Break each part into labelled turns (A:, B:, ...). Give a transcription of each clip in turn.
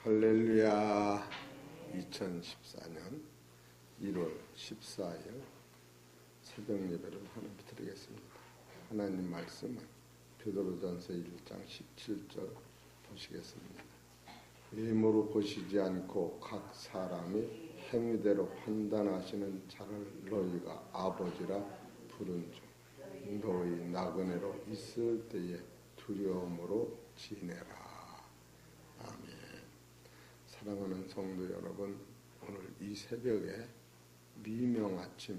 A: 할렐루야. 2014년 1월 14일 새벽 예배를 하나님 드리겠습니다. 하나님 말씀은 베드로전서 1장 17절 보시겠습니다. 외모로 보시지 않고 각 사람이 행위대로 판단하시는 자를 너희가 아버지라 부른 중 너희 나그네로 있을 때에 두려움으로 지내라. 아멘. 사랑하는 성도 여러분, 오늘 이 새벽에 미명 아침에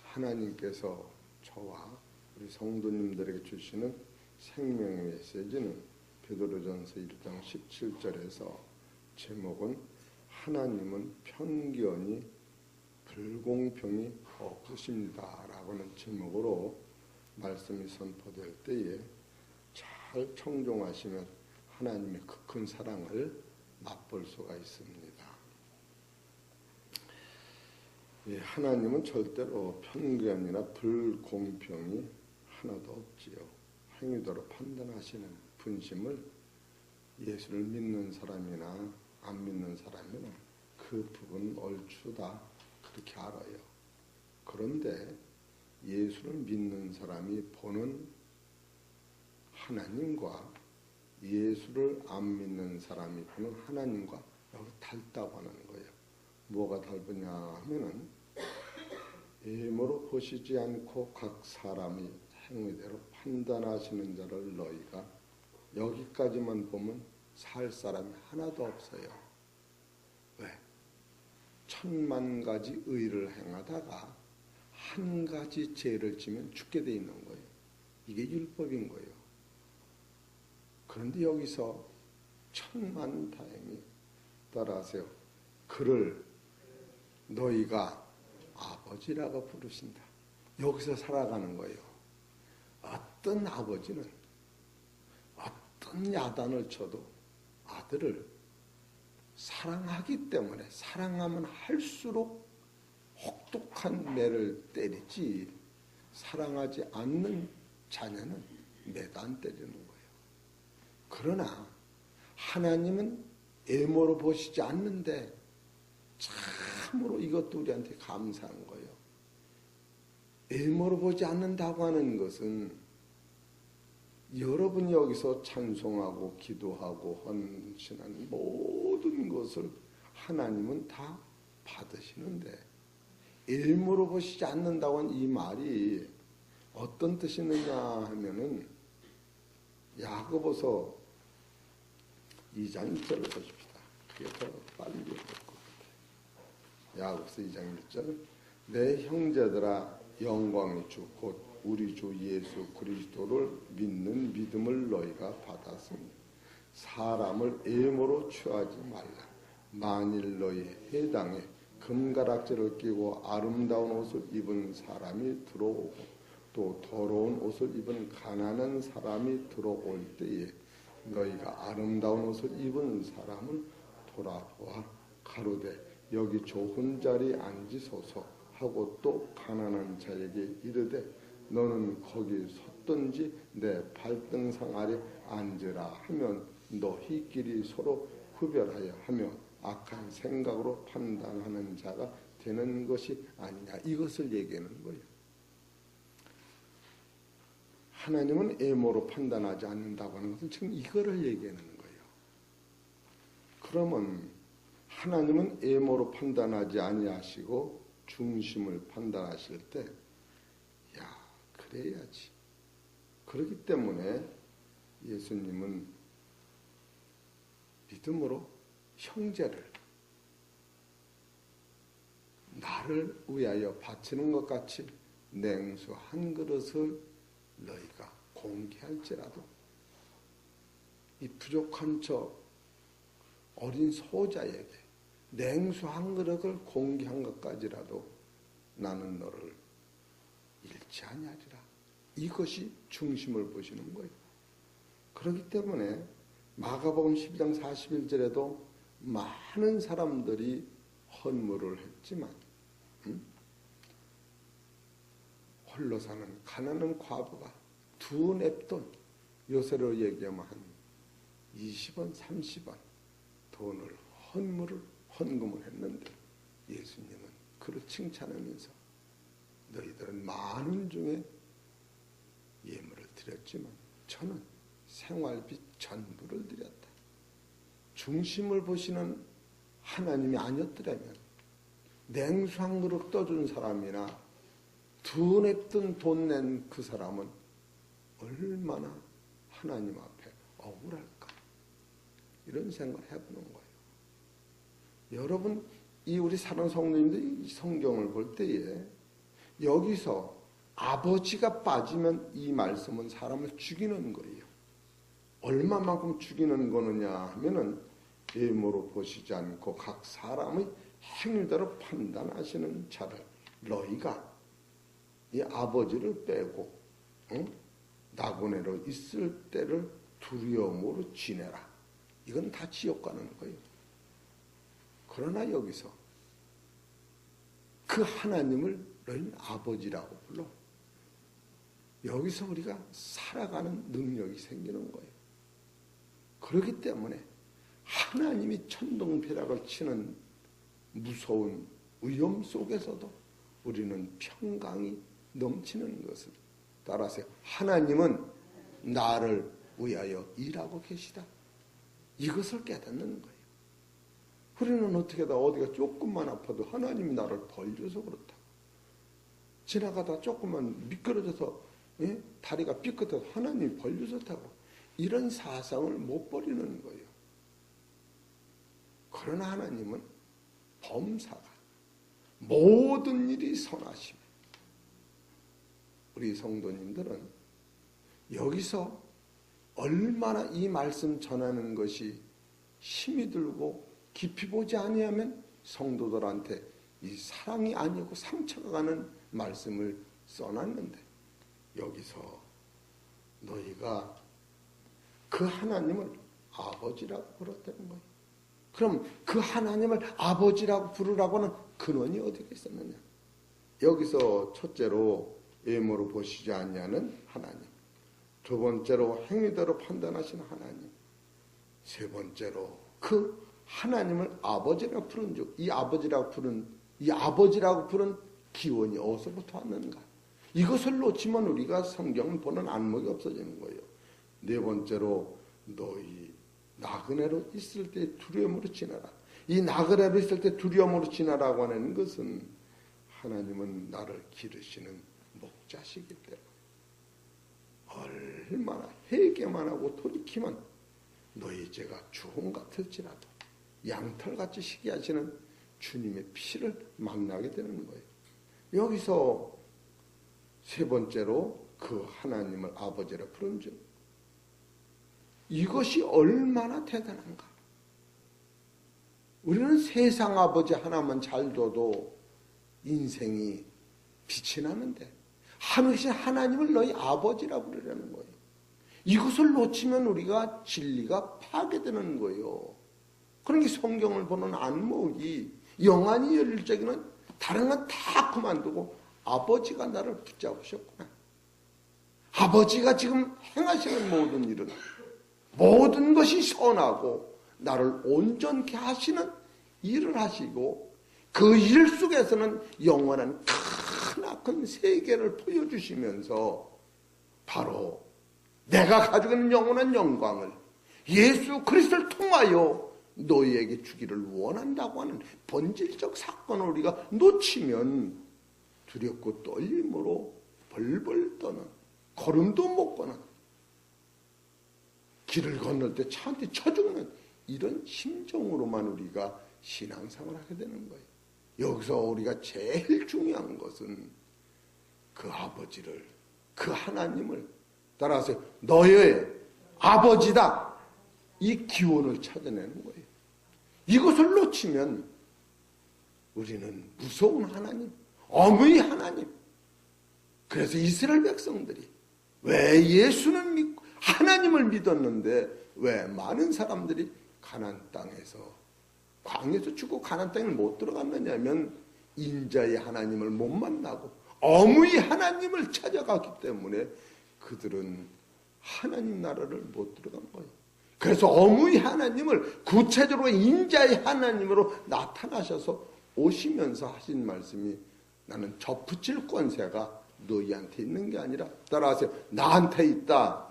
A: 하나님께서 저와 우리 성도님들에게 주시는 생명의 메시지는 베드로전서 1장 17절에서 제목은 하나님은 편견이 불공평이 없으십니다 라고는 제목으로 말씀이 선포될 때에 잘 청종하시면 하나님의 그 큰 사랑을 맛볼 수가 있습니다. 예, 하나님은 절대로 편견이나 불공평이 하나도 없지요. 행위대로 판단하시는 분심을 예수를 믿는 사람이나 안 믿는 사람이나 그 부분 얼추 다 그렇게 알아요. 그런데 예수를 믿는 사람이 보는 하나님과 예수를 안 믿는 사람이 보는 하나님과 여기 닮다고 하는 거예요. 뭐가 닮으냐 하면은 외모로 보시지 않고 각 사람이 행위대로 판단하시는 자를 너희가 여기까지만 보면 살 사람이 하나도 없어요. 왜? 1000만 가지 의를 행하다가 한 가지 죄를 지면 죽게 돼 있는 거예요. 이게 율법인 거예요. 그런데 여기서 천만다행히 따라하세요. 그를 너희가 아버지라고 부르신다. 여기서 살아가는 거예요. 어떤 아버지는 어떤 야단을 쳐도 아들을 사랑하기 때문에 사랑하면 할수록 혹독한 매를 때리지 사랑하지 않는 자녀는 매도 안 때리는 거예요. 그러나 하나님은 외모로 보시지 않는데 참으로 이것도 우리한테 감사한 거예요. 외모로 보지 않는다고 하는 것은 여러분이 여기서 찬송하고 기도하고 헌신하는 모든 것을 하나님은 다 받으시는데 외모로 보시지 않는다고 하는 이 말이 어떤 뜻이 있느냐 하면은 야고보서 2장 1절을 보십시다. 그게 더 빨리 읽을 것 같아요. 야고보서 2장 1절 내 형제들아 영광의 주 곧 우리 주 예수 그리스도를 믿는 믿음을 너희가 받았으니 사람을 외모로 취하지 말라. 만일 너희 회당에 금가락지를 끼고 아름다운 옷을 입은 사람이 들어오고 또 더러운 옷을 입은 가난한 사람이 들어올 때에 너희가 아름다운 옷을 입은 사람을 돌아보아 가로되 여기 좋은 자리에 앉으소서 하고 또 가난한 자에게 이르되 너는 거기 섰든지 내 발등상 아래 앉으라 하면 너희끼리 서로 구별하여 하며 악한 생각으로 판단하는 자가 되는 것이 아니냐. 이것을 얘기하는 거예요. 하나님은 외모로 판단하지 않는다고 하는 것은 지금 이거를 얘기하는 거예요. 그러면 하나님은 외모로 판단하지 아니하시고 중심을 판단하실 때 야, 그래야지. 그렇기 때문에 예수님은 믿음으로 형제를 나를 위하여 바치는 것 같이 냉수 한 그릇을 너희가 공개할지라도 이 부족한 저 어린 소자에게 냉수 한 그릇을 공개한 것까지라도 나는 너를 잃지 아니하리라. 이것이 중심을 보시는 거예요. 그렇기 때문에 마가복음 12장 41절에도 많은 사람들이 헌물을 했지만 홀로 사는 가난한 과부가 두 냅돈 요새로 얘기하면 한 20원, 30원 돈을 헌금을 했는데 예수님은 그를 칭찬하면서 너희들은 많은 중에 예물을 드렸지만 저는 생활비 전부를 드렸다. 중심을 보시는 하나님이 아니었더라면 냉수 한 그릇 떠준 사람이나 두 냅돈 돈 낸 그 사람은 얼마나 하나님 앞에 억울할까, 이런 생각을 해보는 거예요. 여러분, 이 우리 사랑하는 성도님들 이 성경을 볼 때에 여기서 아버지가 빠지면 이 말씀은 사람을 죽이는 거예요. 얼마만큼 죽이는 거느냐 하면은 외모로 보시지 않고 각 사람의 행위대로 판단하시는 자를 너희가 이 아버지를 빼고 나그네로 있을 때를 두려움으로 지내라. 이건 다 지옥 가는 거예요. 그러나 여기서 그 하나님을 너희는 아버지라고 불러. 여기서 우리가 살아가는 능력이 생기는 거예요. 그렇기 때문에 하나님이 천둥벼락을 치는 무서운 위험 속에서도 우리는 평강이 넘치는 것을 따라서 하나님은 나를 위하여 일하고 계시다. 이것을 깨닫는 거예요. 우리는 어떻게다 어디가 조금만 아파도 하나님이 나를 벌려서 그렇다. 지나가다 조금만 미끄러져서 다리가 삐끗해서 하나님이 벌려서 타고, 이런 사상을 못 버리는 거예요. 그러나 하나님은 범사가 모든 일이 선하시며, 우리 성도님들은 여기서 얼마나 이 말씀 전하는 것이 힘이 들고 깊이 보지 아니하면 성도들한테 이 사랑이 아니고 상처가 가는 말씀을 써놨는데, 여기서 너희가 그 하나님을 아버지라고 부르다는 거예요. 그럼 그 하나님을 아버지라고 부르라고는 근원이 어디가 있었느냐? 여기서 첫째로 외모로 보시지 않냐는 하나님, 두 번째로 행위대로 판단하시는 하나님, 세 번째로 그 하나님을 아버지라고 부른 즉, 이 아버지라고 부른 기원이 어디서부터 왔는가? 이것을 놓치면 우리가 성경을 보는 안목이 없어지는 거예요. 네 번째로 너희 나그네로 있을 때 두려움으로 지나라. 이 나그네로 있을 때 두려움으로 지나라고 하는 것은 하나님은 나를 기르시는 목자시기 때문에 얼마나 회개만 하고 돌이키면 너희 죄가 주홍 같을지라도 양털같이 희게 하시는 주님의 피를 만나게 되는 거예요. 여기서 세 번째로 그 하나님을 아버지라 부른 즉, 이것이 얼마나 대단한가. 우리는 세상 아버지 하나만 잘 둬도 인생이 빛이 나는데 하늘이신 하나님을 너희 아버지라 부르라는 거예요. 이것을 놓치면 우리가 진리가 파괴되는 거예요. 그러니까 성경을 보는 안목이 영안이 열릴 적에는 다른 건 다 그만두고 아버지가 나를 붙잡으셨구나. 아버지가 지금 행하시는 모든 일은 모든 것이 선하고 나를 온전케 하시는 일을 하시고, 그 일 속에서는 영원한 크나큰 세계를 보여주시면서 바로 내가 가지고 있는 영원한 영광을 예수 그리스도를 통하여 너희에게 주기를 원한다고 하는 본질적 사건을 우리가 놓치면 두렵고 떨림으로 벌벌 떠는, 걸음도 못 거는, 길을 건널 때 차한테 쳐 죽는 이런 심정으로만 우리가 신앙생활을 하게 되는 거예요. 여기서 우리가 제일 중요한 것은 그 아버지를, 그 하나님을 따라서 너의 아버지다, 이 기원을 찾아내는 거예요. 이것을 놓치면 우리는 무서운 하나님, 어머니 하나님, 그래서 이스라엘 백성들이 왜 예수는 믿고 하나님을 믿었는데 왜 많은 사람들이 가나안 땅에서, 광야에서 죽고 가나안 땅을 못 들어갔느냐면 인자의 하나님을 못 만나고 어머니 하나님을 찾아갔기 때문에 그들은 하나님 나라를 못 들어간 거예요. 그래서 어무의 하나님을 구체적으로 인자의 하나님으로 나타나셔서 오시면서 하신 말씀이 나는 접붙일 권세가 너희한테 있는 게 아니라 따라하세요. 나한테 있다.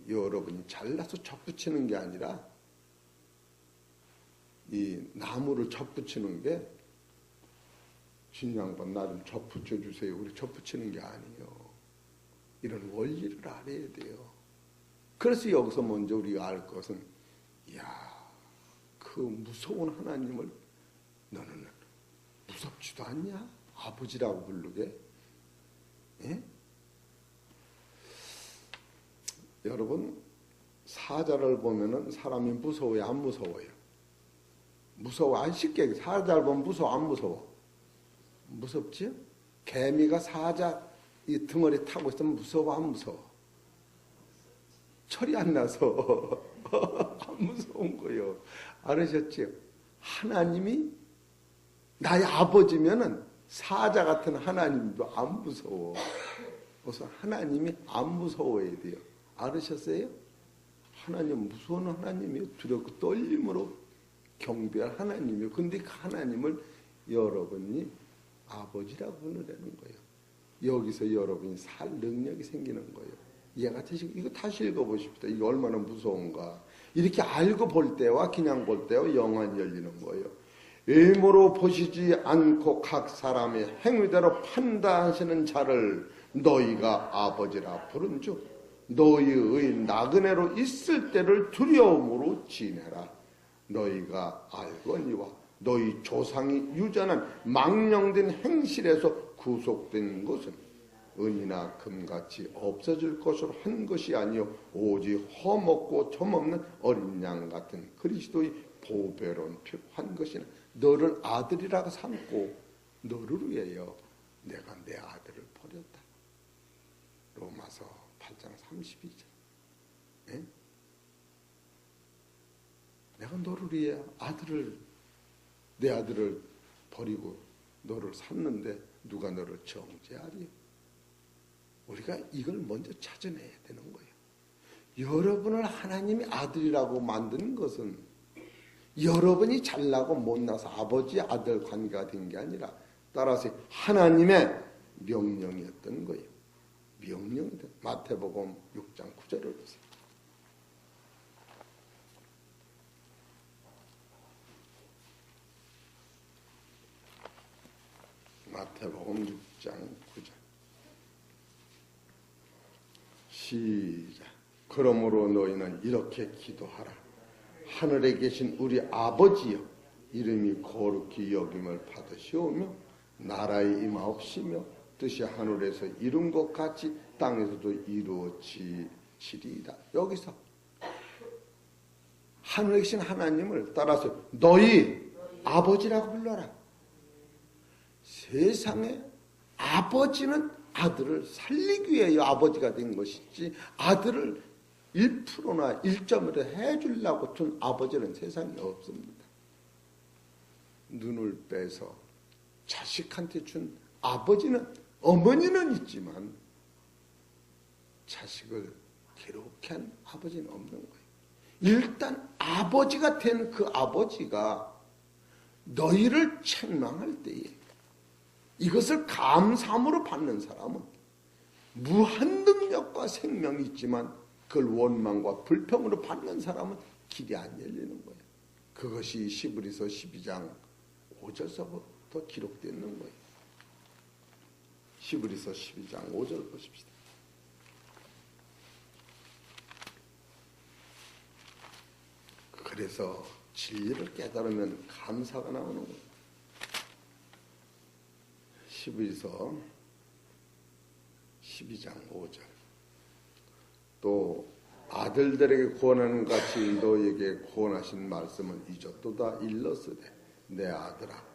A: 여러분이 잘라서 접붙이는 게 아니라 이 나무를 접붙이는 게 신양반 나 좀 접붙여 주세요. 우리 접붙이는 게 아니에요. 이런 원리를 알아야 돼요. 그래서 여기서 먼저 우리가 알 것은 그 무서운 하나님을 너는 무섭지도 않냐? 아버지라고 부르게. 예? 여러분 사자를 보면은 사람이 무서워요? 안 무서워요? 무서워. 안 쉽게 사자를 보면 무서워? 안 무서워? 무섭지? 개미가 사자 이 등어리 타고 있으면 무서워? 안 무서워? 철이 안 나서 안 무서운 거예요. 알으셨죠? 하나님이 나의 아버지면은 사자 같은 하나님도 안 무서워. 그래서 하나님이 안 무서워야 돼요. 알으셨어요? 하나님 무서운 하나님이에요. 두렵고 떨림으로 경배할 하나님이에요. 근데 그 하나님을 여러분이 아버지라고 부르라는 거예요. 여기서 여러분이 살 능력이 생기는 거예요. 이해가 되시고 이거 다시 읽어보십시오. 이게 얼마나 무서운가. 이렇게 알고 볼 때와 그냥 볼 때와 영안이 열리는 거예요. 외모로 보시지 않고 각 사람의 행위대로 판단하시는 자를 너희가 아버지라 부른즉 너희의 나그네로 있을 때를 두려움으로 지내라. 너희가 알거니와 너희 조상이 유전한 망령된 행실에서 구속된 것은 은이나 금같이 없어질 것으로 한 것이 아니요 오직 허먹고 점없는 어린 양 같은 그리스도의 보배로운 피로 한 것이나 너를 아들이라고 삼고 너를 위하여 내가 내 아들을 버렸다. 로마서 8장 32절. 예? 내가 너를 위해 내 아들을 버리고 너를 샀는데 누가 너를 정죄하리? 우리가 이걸 먼저 찾아내야 되는 거예요. 여러분을 하나님이 아들이라고 만든 것은 여러분이 잘나고 못나서 아버지 아들 관계가 된 게 아니라 따라서 하나님의 명령이었던 거예요. 명령이다. 마태복음 6장 9절을 보세요. 마태복음 6장 9절. 시작. 그러므로 너희는 이렇게 기도하라. 하늘에 계신 우리 아버지여, 이름이 거룩히 여김을 받으시오며 나라의 임하옵시며 뜻이 하늘에서 이룬 것 같이 땅에서도 이루어지리이다. 여기서 하늘에 계신 하나님을 따라서 너희 아버지라고 불러라. 세상에 아버지는 아들을 살리기 위해 아버지가 된 것이지 아들을 1%나 1점으로 해주려고 둔 아버지는 세상에 없습니다. 눈을 빼서 자식한테 준 아버지는 어머니는 있지만 자식을 괴롭게 한 아버지는 없는 거예요. 일단 아버지가 된 그 아버지가 너희를 책망할 때에 이것을 감사함으로 받는 사람은 무한 능력과 생명이 있지만 그걸 원망과 불평으로 받는 사람은 길이 안 열리는 거예요. 그것이 시브리서 12장 5절서부터 기록되어 있는 거예요. 시브리서 12장 5절 보십시다. 그래서 진리를 깨달으면 감사가 나오는 거예요. 시브리서 12장 5절. 또 아들들에게 구원하는 같이 너에게 구원하신 말씀을 잊었도다. 일렀으되 내 아들아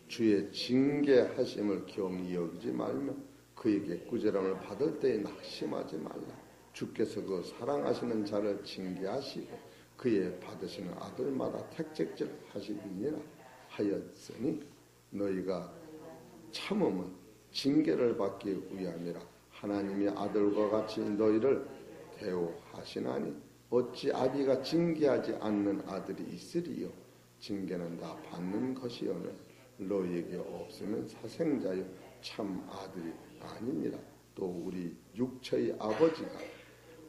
A: 주의 징계하심을 겸히 여기지 말며 그에게 꾸지람을 받을 때에 낙심하지 말라. 주께서 그 사랑하시는 자를 징계하시고 그의 받으시는 아들마다 택책질 하시느니라 하였으니 너희가 참음은 징계를 받기 위함이라. 하나님이 아들과 같이 너희를 대우하시나니 어찌 아비가 징계하지 않는 아들이 있으리요. 징계는 다 받는 것이오늘 너희에게 없으면 사생자여 참 아들이 아니니라. 또 우리 육체의 아버지가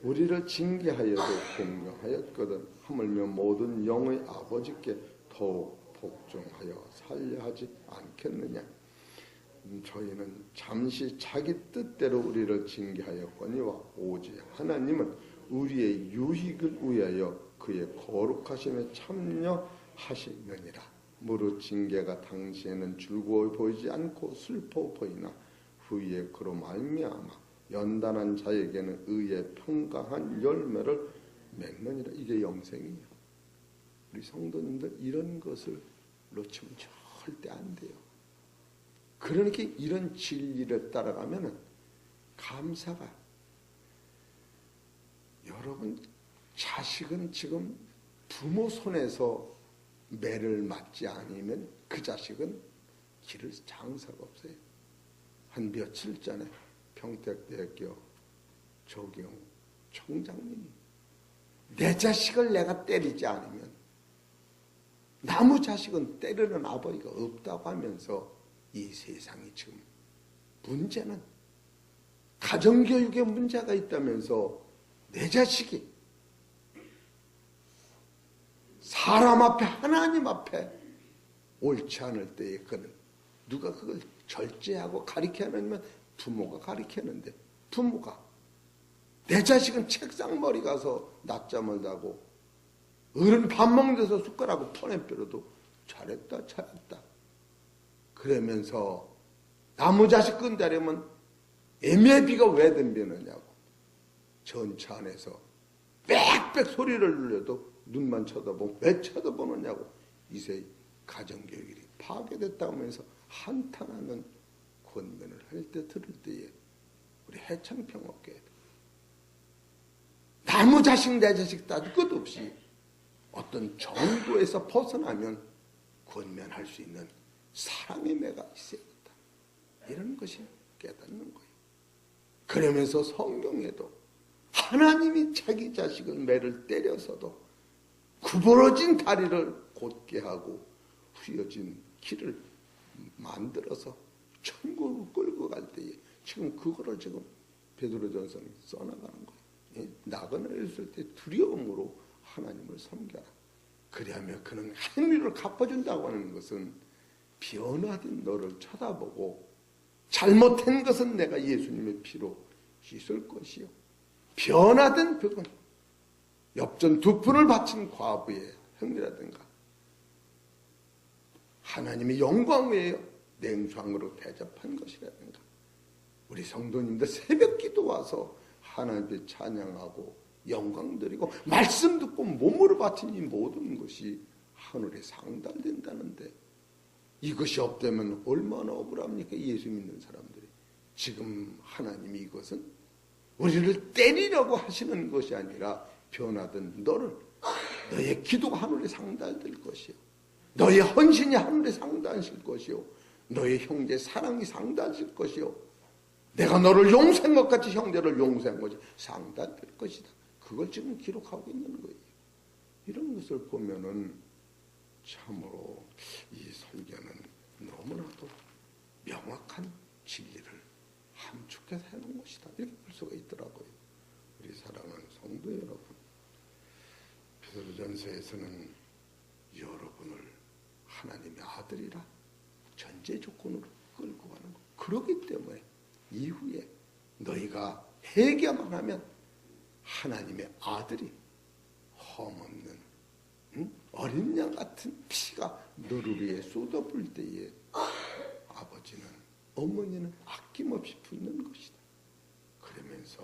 A: 우리를 징계하여도 공경하였거든 하물며 모든 영의 아버지께 더욱 복종하여 살려 하지 않겠느냐. 저희는 잠시 자기 뜻대로 우리를 징계하였거니와 오직 하나님은 우리의 유익을 위하여 그의 거룩하심에 참여하시느니라. 무릇 징계가 당시에는 즐거워 보이지 않고 슬퍼 보이나 후에 그로 말미암아 연단한 자에게는 의의 평강한 열매를 맺느니라. 이게 영생이에요. 우리 성도님들 이런 것을 놓치면 절대 안 돼요. 그러니까 이런 진리를 따라가면은 감사가, 여러분 자식은 지금 부모 손에서 매를 맞지 않으면 그 자식은 기를 장사가 없어요. 한 며칠 전에 평택대학교 조경 총장님이 내 자식을 내가 때리지 않으면 남의 자식은 때리는 아버지가 없다고 하면서 이 세상이 지금 문제는 가정교육에 문제가 있다면서 내 자식이 사람 앞에 하나님 앞에 옳지 않을 때에 그는 누가 그걸 절제하고 가리켜내면 부모가 가리켜내는데 부모가 내 자식은 책상 머리 가서 낮잠을 자고 어른 밥 먹는 데서 숟가락을 퍼내버려도 잘했다 잘했다 그러면서 나무 자식 끈다려면 애매비가 왜 덤비느냐고 전차 안에서 빽빽 소리를 눌려도 눈만 쳐다보고 왜 쳐다보느냐고 이세 가정교육이 파괴됐다고 하면서 한탄하는 권면을 할 때 들을 때에 우리 해창평업계 나무 자식 내 자식 따질 것 없이 어떤 정도에서 벗어나면 권면할 수 있는 사랑의 매가 있어야겠다. 이런 것이 깨닫는 거예요. 그러면서 성경에도 하나님이 자기 자식을 매를 때려서도 구부러진 다리를 곧게 하고 휘어진 길을 만들어서 천국으로 끌고 갈 때에 지금 그거를 지금 베드로전서는 써나가는 거예요. 나그네를 있을 때 두려움으로 하나님을 섬겨라. 그리하면 그는 행위를 갚아준다고 하는 것은 변화된 너를 쳐다보고 잘못한 것은 내가 예수님의 피로 씻을 것이요. 변화된 그건 엽전 2푼을 바친 과부의 행위라든가 하나님의 영광 외에 냉상으로 대접한 것이라든가 우리 성도님들 새벽 기도 와서 하나님께 찬양하고 영광 드리고 말씀 듣고 몸으로 바친 이 모든 것이 하늘에 상달된다는데 이것이 없다면 얼마나 억울합니까? 예수 믿는 사람들이. 지금 하나님이 이것은 우리를 때리려고 하시는 것이 아니라 변화된 너를 너의 기도가 하늘에 상달될 것이요 너의 헌신이 하늘에 상달하실 것이요 너의 형제 사랑이 상달하실 것이요 내가 너를 용서한 것 같이 형제를 용서한 것이 상달될 것이다. 그걸 지금 기록하고 있는 거예요. 이런 것을 보면은 참으로 이 설교는 너무나도 명확한 진리를 함축해서 해놓은 것이다. 이렇게 볼 수가 있더라고요. 우리 사랑하는 성도 여러분, 베드로전서에서는 여러분을 하나님의 아들이라 전제 조건으로 끌고 가는 것. 그렇기 때문에 이후에 너희가 회개만 하면 하나님의 아들이 험없는 어린 양 같은 피가 너를 위해 쏟아부을 때에 아버지는 어머니는 아낌없이 붓는 것이다. 그러면서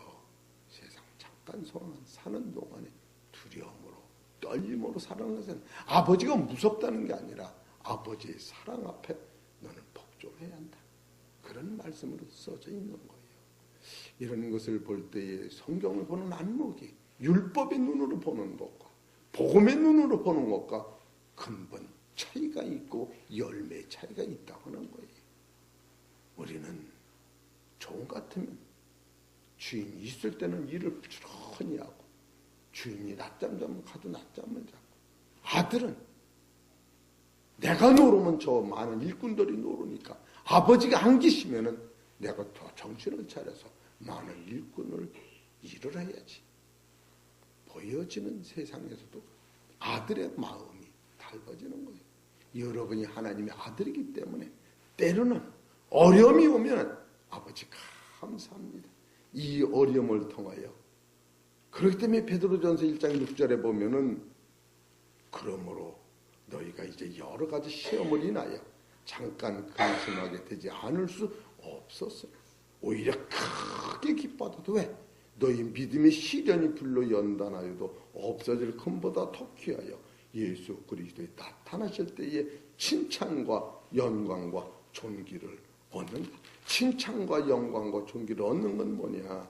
A: 세상 잠깐 사는 동안에 두려움으로 떨림으로 사는 것은 아버지가 무섭다는 게 아니라 아버지의 사랑 앞에 너는 복종해야 한다. 그런 말씀으로 써져 있는 거예요. 이런 것을 볼 때에 성경을 보는 안목이 율법의 눈으로 보는 것과 복음의 눈으로 보는 것과 근본 차이가 있고 열매의 차이가 있다고 하는 거예요. 우리는 종 같으면 주인이 있을 때는 일을 부지런히 하고 주인이 낮잠 자면 가도 낮잠을 자고, 아들은 내가 노르면 저 많은 일꾼들이 노르니까 아버지가 안 계시면은 내가 더 정신을 차려서 많은 일꾼을 일을 해야지. 보여지는 세상에서도 아들의 마음이 달라지는 거예요. 여러분이 하나님의 아들이기 때문에 때로는 어려움이 오면 아버지 감사합니다. 이 어려움을 통하여. 그렇기 때문에 베드로전서 1장 6절에 보면은 그러므로 너희가 이제 여러 가지 시험을 인하여 잠깐 근심하게 되지 않을 수 없었어요. 오히려 크게 기뻐하도 왜? 너희 믿음의 시련이 불로 연단하여도 없어질 금보다 더 귀하여 예수 그리스도에 나타나실 때에 칭찬과 영광과 존귀를 얻는다. 칭찬과 영광과 존귀를 얻는 건 뭐냐?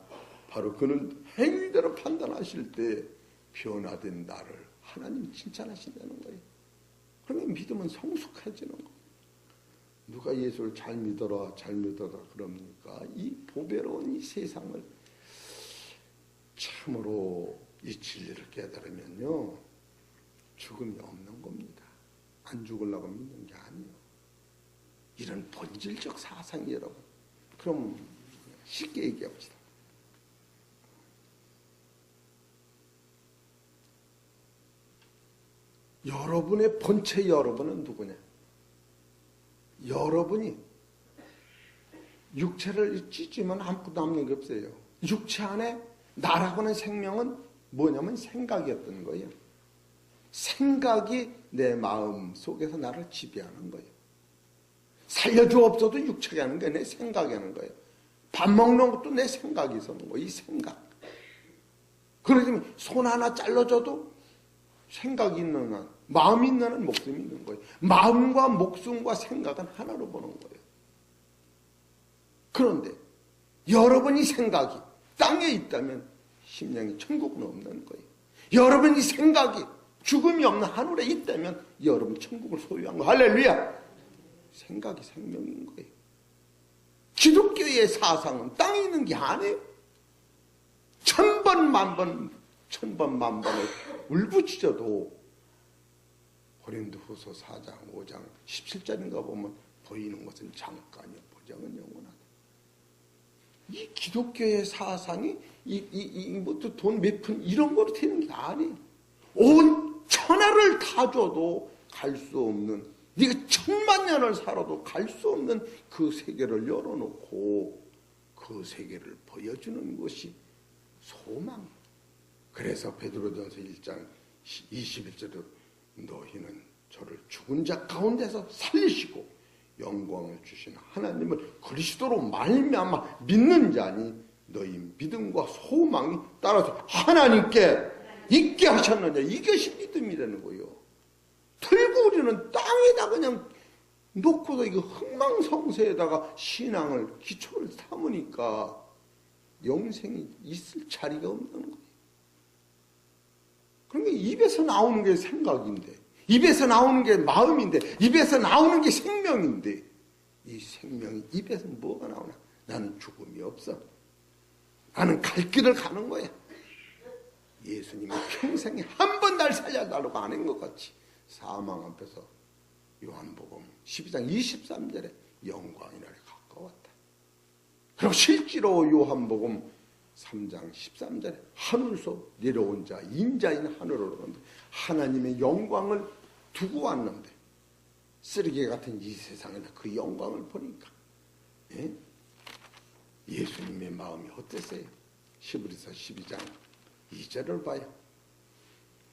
A: 바로 그는 행위대로 판단하실 때 변화된 나를 하나님 칭찬하신다는 거예요. 그러면 믿음은 성숙해지는 거예요. 누가 예수를 잘 믿어라 그럽니까? 이 보배로운 이 세상을 참으로 이 진리를 깨달으면요, 죽음이 없는 겁니다. 안 죽으려고 믿는 게 아니에요. 이런 본질적 사상이 여러분. 그럼 쉽게 얘기해봅시다. 여러분의 본체 여러분은 누구냐? 여러분이 육체를 찢으면 아무것도 남는 게 없어요. 육체 안에 나라고 하는 생명은 뭐냐면 생각이었던 거예요. 생각이 내 마음 속에서 나를 지배하는 거예요. 살려주옵소도 육체가 하는 게 내 생각이 하는 거예요. 밥 먹는 것도 내 생각이 있었는 거예요. 이 생각. 그러면 손 하나 잘라줘도 생각이 있는 한, 마음이 있는 한 목숨이 있는 거예요. 마음과 목숨과 생각은 하나로 보는 거예요. 그런데 여러분이 생각이 땅에 있다면 심령이 천국은 없는 거예요. 여러분이 생각이 죽음이 없는 하늘에 있다면 여러분 천국을 소유한 거예요. 할렐루야! 생각이 생명인 거예요. 기독교의 사상은 땅에 있는 게 아니에요. 천번 만번을 울부짖어도 고린도후서 4장 5장 17절인가 보면 보이는 것은 잠깐이요 보장은 영원하다. 이 기독교의 사상이 뭐또 돈 몇 푼 이런 거로 되는 게 아니에요. 온 천하를 다 줘도 갈 수 없는, 네가 1000만 년을 살아도 갈 수 없는 그 세계를 열어놓고 그 세계를 보여주는 것이 소망. 그래서 베드로전서 1장 21절에 너희는 저를 죽은 자 가운데서 살리시고 영광을 주신 하나님을 그리스도로 말미암아 믿는 자니 너희 믿음과 소망이 따라서 하나님께 있게 하셨느냐. 이것이 믿음이라는 거예요. 들고 우리는 땅에다 그냥 놓고서 이거 흥망성쇠에다가 신앙을 기초를 삼으니까 영생이 있을 자리가 없는 거예요. 그러니까 입에서 나오는 게 생각인데, 입에서 나오는 게 마음인데, 입에서 나오는 게 생명인데, 이 생명이 입에서 뭐가 나오나? 나는 죽음이 없어. 나는 갈 길을 가는 거야. 예수님이 평생에 한 번 날 살려달라고 안 한 것 같이 사망 앞에서 요한복음 12장 23절에 영광이 나를 가까웠다. 그리고 실제로 요한복음 3장 13절에 하늘에서 내려온 자 인자인 하늘으로 오는데 하나님의 영광을 두고 왔는데 쓰레기 같은 이 세상에서 그 영광을 보니까 예수님의 마음이 어땠어요? 히브리서 12장 2절을 봐요.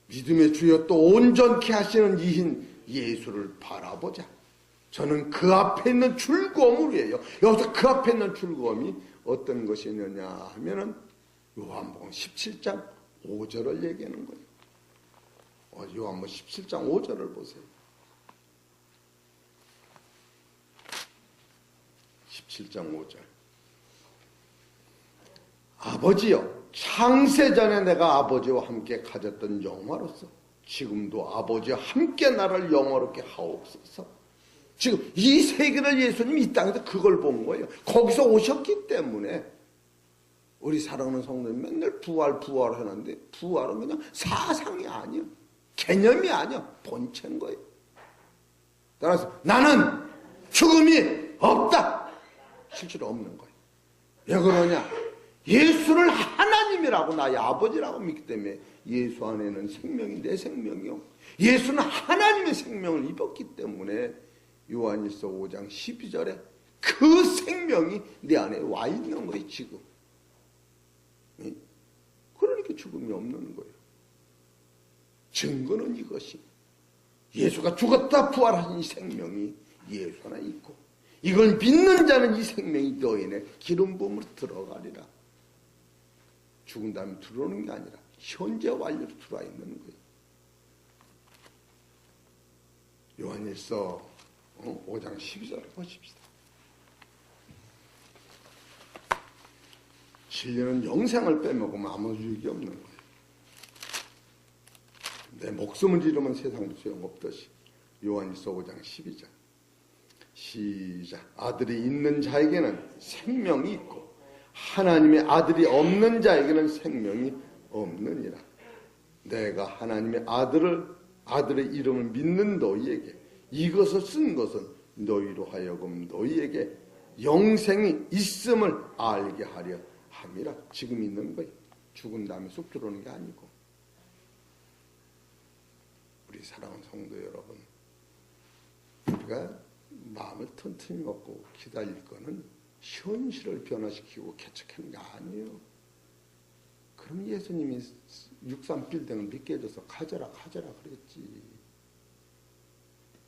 A: 믿음의 주여 또 온전케 하시는 이인 예수를 바라보자. 저는 그 앞에 있는 즐거움을 위해요. 여기서 그 앞에 있는 즐거움이 어떤 것이느냐 하면은 요한복음 17장 5절을 얘기하는 거예요. 요한복음 17장 5절을 보세요. 17장 5절. 아버지여, 창세전에 내가 아버지와 함께 가졌던 영화로서 지금도 아버지와 함께 나를 영화롭게 하옵소서. 지금 이 세계를 예수님이 이 땅에서 그걸 본 거예요. 거기서 오셨기 때문에 우리 사랑하는 성도님 맨날 부활 하는데 부활은 그냥 사상이 아니야. 개념이 아니야. 본체인 거예요. 따라서 나는 죽음이 없다. 실제로 없는 거예요. 왜 그러냐? 예수를 하나님이라고 나의 아버지라고 믿기 때문에 예수 안에는 생명이 내 생명이요. 예수는 하나님의 생명을 입었기 때문에 요한일서 5장 12절에 그 생명이 내 안에 와 있는 거예요. 지금. 그러니까 죽음이 없는 거예요. 증거는 이것이 예수가 죽었다 부활하신 이 생명이 예수 안에 있고 이걸 믿는 자는 이 생명이 너희네 기름 부음으로 들어가리라. 죽은 다음에 들어오는 게 아니라 현재 완료로 들어와 있는 거예요. 요한일서 5장 12절을 보십시다. 진리는 영생을 빼먹으면 아무 유익이 없는 거예요. 내 목숨을 잃으면 세상도 소용없듯이. 요한일서 5장 12절 시작. 아들이 있는 자에게는 생명이 있고 하나님의 아들이 없는 자에게는 생명이 없느니라. 내가 하나님의 아들의 이름을 믿는 너희에게 이것을 쓴 것은 너희로 하여금 너희에게 영생이 있음을 알게 하려 함이라. 지금 있는 거예요. 죽은 다음에 쑥 들어오는 게 아니고. 우리 사랑하는 성도 여러분, 우리가 마음을 튼튼히 먹고 기다릴 거는 현실을 변화시키고 개척하는 게 아니에요. 그럼 예수님이 63빌딩을 믿게 해줘서 가져라 그랬지.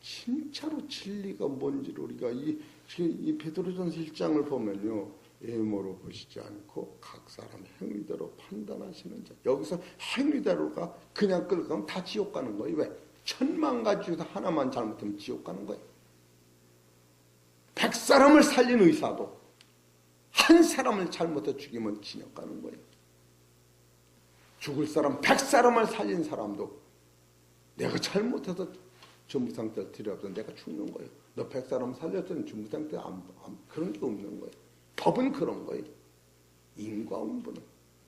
A: 진짜로 진리가 뭔지를 우리가 이 베드로전서 1장을 보면요, 외모로 보시지 않고 각 사람 행위대로 판단하시는 자. 여기서 행위대로가 그냥 끌고 가면 다 지옥 가는 거예요. 왜? 1000만 중에서 하나만 잘못하면 지옥 가는 거예요. 100사람을 살린 의사도 한 사람을 잘못해 죽이면 징역 가는 거예요. 죽을 사람 100사람을 살린 사람도 내가 잘못해서 전부상태를 들여서 내가 죽는 거예요. 너 100사람 살렸더니 전부상태 그런 게 없는 거예요. 법은 그런 거예요. 인과응보는.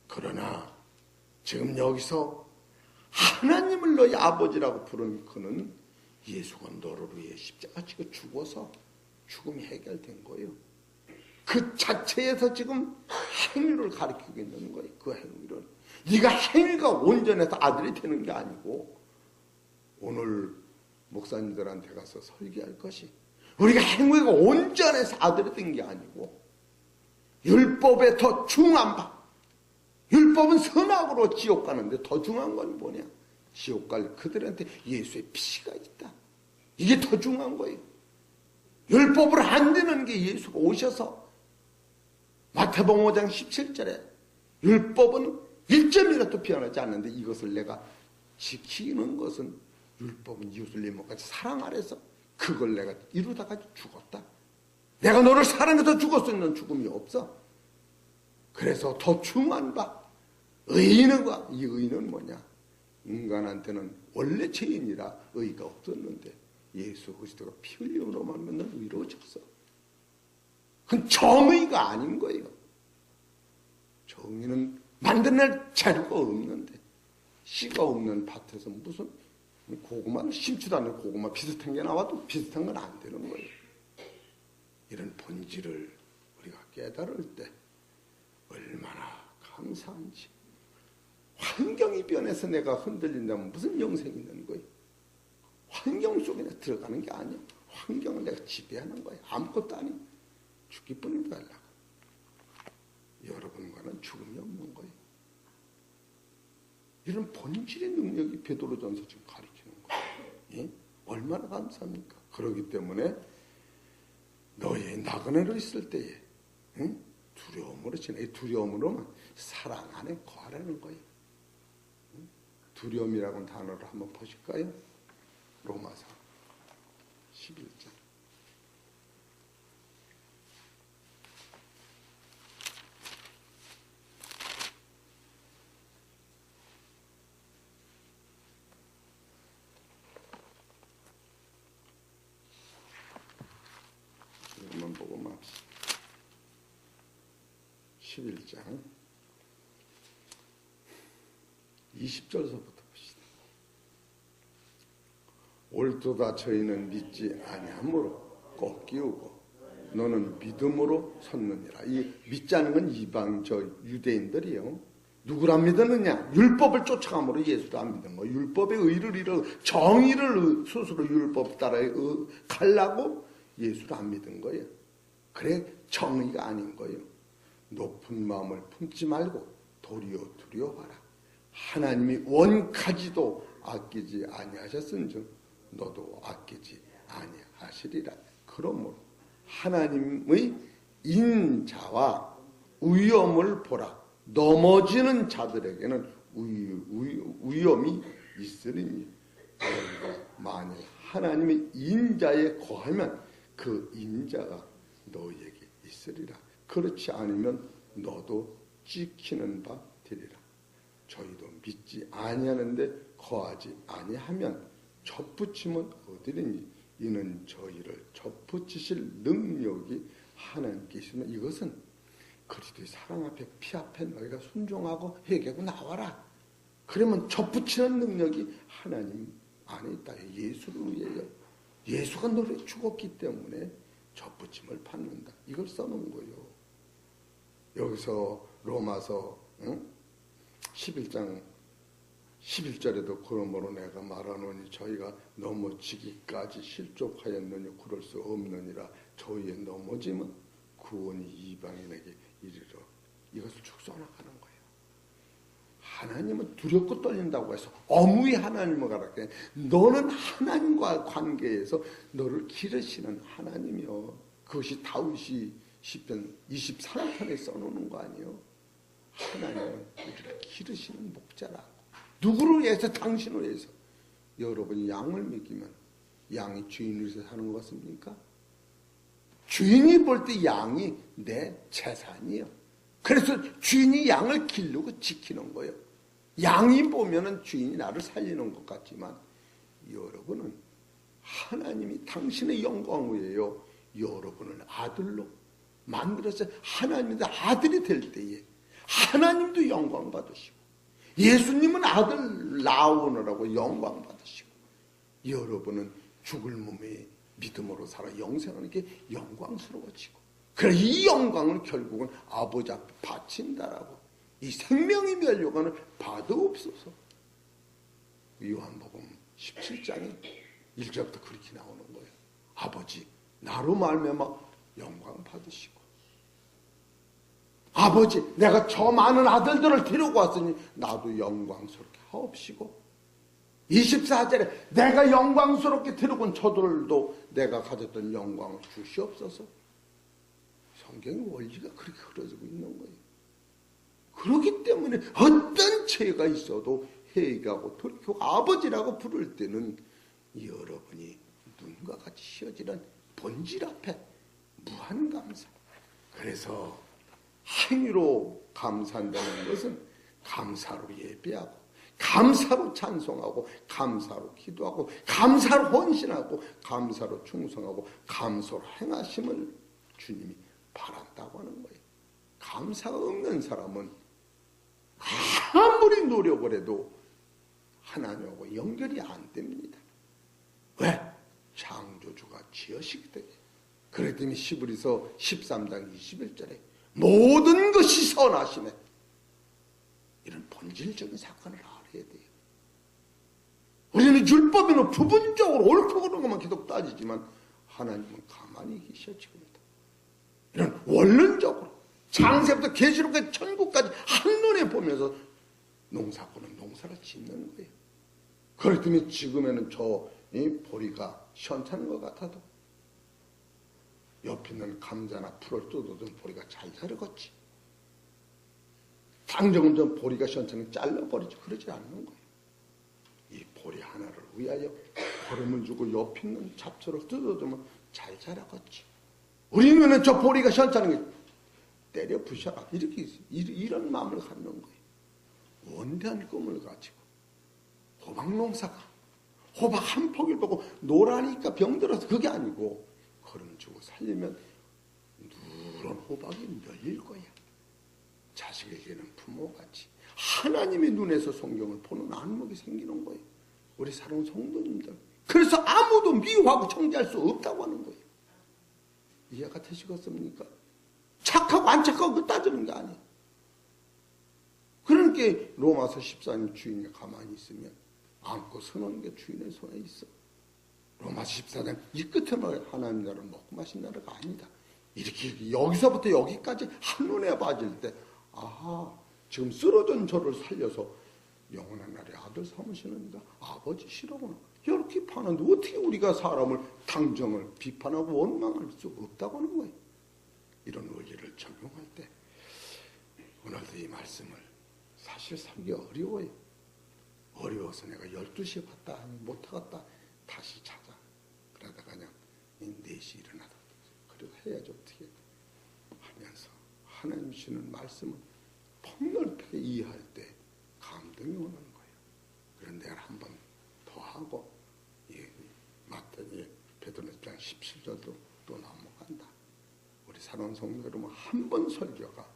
A: 그러나 지금 여기서 하나님을 너희 아버지라고 부른 그는 예수가 너를 위해 십자가 지고 죽어서 죽음이 해결된 거예요. 그 자체에서 지금 행위를 가르치고 있는 거예요. 그 행위를. 네가 행위가 온전해서 아들이 되는 게 아니고 오늘 목사님들한테 가서 설교할 것이 우리가 행위가 온전해서 아들이 된 게 아니고 율법에 더 중한 바. 율법은 선악으로 지옥 가는데 더 중한 건 뭐냐? 지옥 갈 그들한테 예수의 피가 있다. 이게 더 중한 거예요. 율법을 안 되는 게 예수가 오셔서 마태복음 5장 17절에 율법은 1점이라도 변하지 않는데 이것을 내가 지키는 것은 율법은 이웃을 이모까지 사랑하래서 그걸 내가 이루다가 죽었다. 내가 너를 사랑해서 죽었으니 넌 죽음이 없어. 그래서 더 중한 바 의인과 이 의인은 뭐냐? 인간한테는 원래 죄인이라 의가 없었는데 예수 그리스도가 피 흘림으로만 넌 의로워졌어. 그건 정의가 아닌 거예요. 정의는 만들어낼 재료가 없는데 씨가 없는 밭에서 무슨 고구마를 심지도 않는 고구마 비슷한 게 나와도 비슷한 건 안 되는 거예요. 이런 본질을 우리가 깨달을 때 얼마나 감사한지. 환경이 변해서 내가 흔들린다면 무슨 영생이 있는 거예요? 환경 속에 들어가는 게 아니야. 환경을 내가 지배하는 거예요. 아무것도 아니에요. 죽기 뿐이다 하려고. 여러분과는 죽음이 없는 거예요. 이런 본질의 능력이 베드로전서 지금 가르치는 거예요. 예? 얼마나 감사합니까? 그렇기 때문에 너의 나그네로 있을 때에 두려움으로 지내. 두려움으로만 사랑 안에 거하라는 거예요. 두려움이라는 단어를 한번 보실까요? 로마서 11장. 이것만 보고 맙시다. 11장 20절서부터 봅시다. 옳도다 저희는 믿지 아니함으로 꺾이우고 너는 믿음으로 섰느니라. 이 믿자는 건 이방 유대인들이요. 누구를 안 믿었느냐? 율법을 쫓아감으로 예수를 안 믿은 거예요. 율법의 의를 잃어 정의를 스스로 율법 따라 가려고 예수를 안 믿은 거예요. 그래 정의가 아닌 거예요. 높은 마음을 품지 말고 도리어 두려워하라. 하나님이 원까지도 아끼지 아니하셨은즉 너도 아끼지 아니하시리라. 그러므로 하나님의 인자와 위엄을 보라. 넘어지는 자들에게는 위험이 있으리니 만일 하나님의 인자에 거하면 그 인자가 너에게 있으리라. 그렇지 않으면 너도 찍히는 바 되리라. 저희도 믿지 아니하는데 거하지 아니하면 접붙임은 어디리니 이는 저희를 접붙이실 능력이 하나님께 있으면 이것은 그리스도의 사랑 앞에 피 앞에 너희가 순종하고 회개하고 나와라. 그러면 접붙이는 능력이 하나님 안에 있다. 예수를 위해요. 예수가 너를 죽었기 때문에 접붙임을 받는다. 이걸 써놓은 거예요. 여기서 로마서 11장 11절에도 그러므로 내가 말하노니 저희가 넘어지기까지 실족하였느니 그럴 수 없느니라. 저희의 넘어짐은 구원이 이방인에게 이르러 이것을 쭉 써나가는 거예요. 하나님은 두렵고 떨린다고 해서 어무히 하나님을 가라게 너는 하나님과 관계에서 너를 기르시는 하나님이요. 그것이 다윗이 시편 23편에 써놓는 거 아니에요. 하나님은 우리를 기르시는 목자라고. 누구를 위해서? 당신을 위해서. 여러분이 양을 먹이면 양이 주인을 위해서 사는 것 같습니까? 주인이 볼 때 양이 내 재산이에요. 그래서 주인이 양을 기르고 지키는 거예요. 양이 보면은 주인이 나를 살리는 것 같지만 여러분은 하나님이 당신의 영광이에요. 여러분을 아들로 만들어서 하나님의 아들이 될 때에 하나님도 영광 받으시고 예수님은 아들 낳으느라고 영광 받으시고 여러분은 죽을 몸에 믿음으로 살아 영생하는 게 영광스러워지고 그래 이 영광을 결국은 아버지 앞에 바친다라고 이 생명이 멸류관을 받아옵소서. 요한복음 17장에 1절부터 그렇게 나오는 거예요. 아버지 나로 말미암아 영광 받으시고 아버지 내가 저 많은 아들들을 데리고 왔으니 나도 영광스럽게 하옵시고 24절에 내가 영광스럽게 데리고 온 저들도 내가 가졌던 영광을 주시옵소서. 성경의 원리가 그렇게 흐려지고 있는 거예요. 그렇기 때문에 어떤 죄가 있어도 회개하고 돌이키고 아버지라고 부를 때는 여러분이 눈과 같이 씌어지는 본질 앞에 무한 감사. 그래서 행위로 감사한다는 것은 감사로 예배하고 감사로 찬송하고 감사로 기도하고 감사로 헌신하고 감사로 충성하고 감사로 행하심을 주님이 바란다고 하는 거예요. 감사가 없는 사람은 아무리 노력을 해도 하나님하고 연결이 안 됩니다. 왜? 창조주가 지으시기 때문에. 그렇기 때문에 히브리서 13장 21절에 모든 것이 선하시네. 이런 본질적인 사건을 알아야 돼요. 우리는 율법에는 부분적으로 옳고 그른 것만 계속 따지지만 하나님은 가만히 계셔집니다. 이런 원론적으로 창세부터 계시록까지 천국까지 한눈에 보면서 농사꾼은 농사를 짓는 거예요. 그렇기 때문에 지금에는 이 보리가 시원찮은 것 같아도 옆에 있는 감자나 풀을 뜯어둔 보리가 잘 자르겠지. 당장은 좀 보리가 시원찮으면 잘라버리지. 그러지 않는 거예요. 이 보리 하나를 위하여 걸음을 주고 옆에 있는 잡초를 뜯어두면 잘 자라겠지. 우리는 저 보리가 시원찮은 게 때려 부셔라. 이런 마음을 갖는 거예요. 원대한 꿈을 가지고 호박 농사가 호박 한 포기를 보고 노라니까 병들어서 그게 아니고 걸음 주고 살리면 누런 호박이 열릴 거야. 자식에게는 부모같이 하나님의 눈에서 성경을 보는 안목이 생기는 거예요. 우리 사랑하는 성도님들. 그래서 아무도 미워하고 정죄할 수 없다고 하는 거예요. 이해가 되시겠습니까? 착하고 안 착하고 따지는 게 아니에요. 그러니까 로마서 14년 주인이 가만히 있으면 안고 서는 게 주인의 손에 있어. 로마서 14장 이 끝에 말해 하나님 나라는 먹고 마신 나라가 아니다. 이렇게 여기서부터 여기까지 한눈에 빠질 때 아하 지금 쓰러진 저를 살려서 영원한 날에 아들 삼으시는가 아버지시라구나. 이렇게 파는데 어떻게 우리가 사람을 당정을 비판하고 원망할 수 없다고 하는 거예요. 이런 원리를 적용할 때 오늘도 이 말씀을 사실 살기 어려워요. 어려워서 내가 12시에 봤다 못하겠다 다시 찾아. 그러다가 그냥 4시 일어나다 그래도 해야지 어떻게 하면서 하나님 주시는 말씀을 폭넓게 이해할 때 감동이 오는 거예요. 그런 내가 한 번 더 하고 마태복음 베드로전 17절도 또 넘어간다. 우리 사랑하는 성도 여러분 한 번 설교가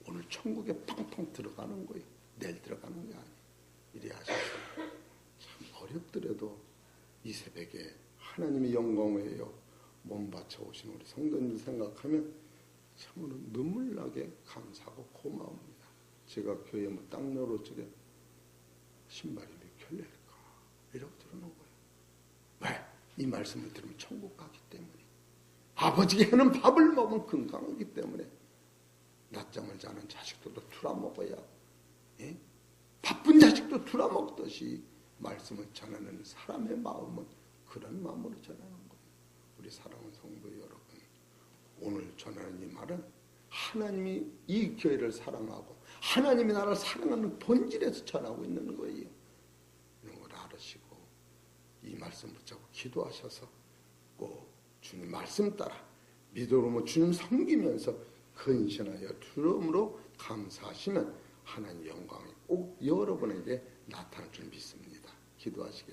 A: 오늘 천국에 팡팡 들어가는 거예요. 내일 들어가는 게 아니에요. 이래 하셔서 참 어렵더라도 이 새벽에 하나님의 영광이에요. 몸 바쳐 오신 우리 성도님들 생각하면 참으로 눈물 나게 감사하고 고마웁니다. 제가 교회 뭐 땅 열어주게 신발이 몇 켤레일까 이러고 들어오는 거예요. 왜? 이 말씀을 들으면 천국 가기 때문에 아버지가 하는 밥을 먹으면 건강하기 때문에 낮잠을 자는 자식들도 투라 먹어야 예? 바쁜 자식도 투라 먹듯이 말씀을 전하는 사람의 마음은 그런 마음으로 전하는 거예요. 우리 사랑하는 성도 여러분 오늘 전하는 이 말은 하나님이 이 교회를 사랑하고 하나님이 나를 사랑하는 본질에서 전하고 있는 거예요. 이런 걸 알으시고 이 말씀 붙잡고 기도하셔서 꼭 주님 말씀 따라 믿음으로 주님 섬기면서 근신하여 두려움으로 감사하시면 하나님 영광이 꼭 여러분에게 나타날 줄 믿습니다. 기도하시겠습니다.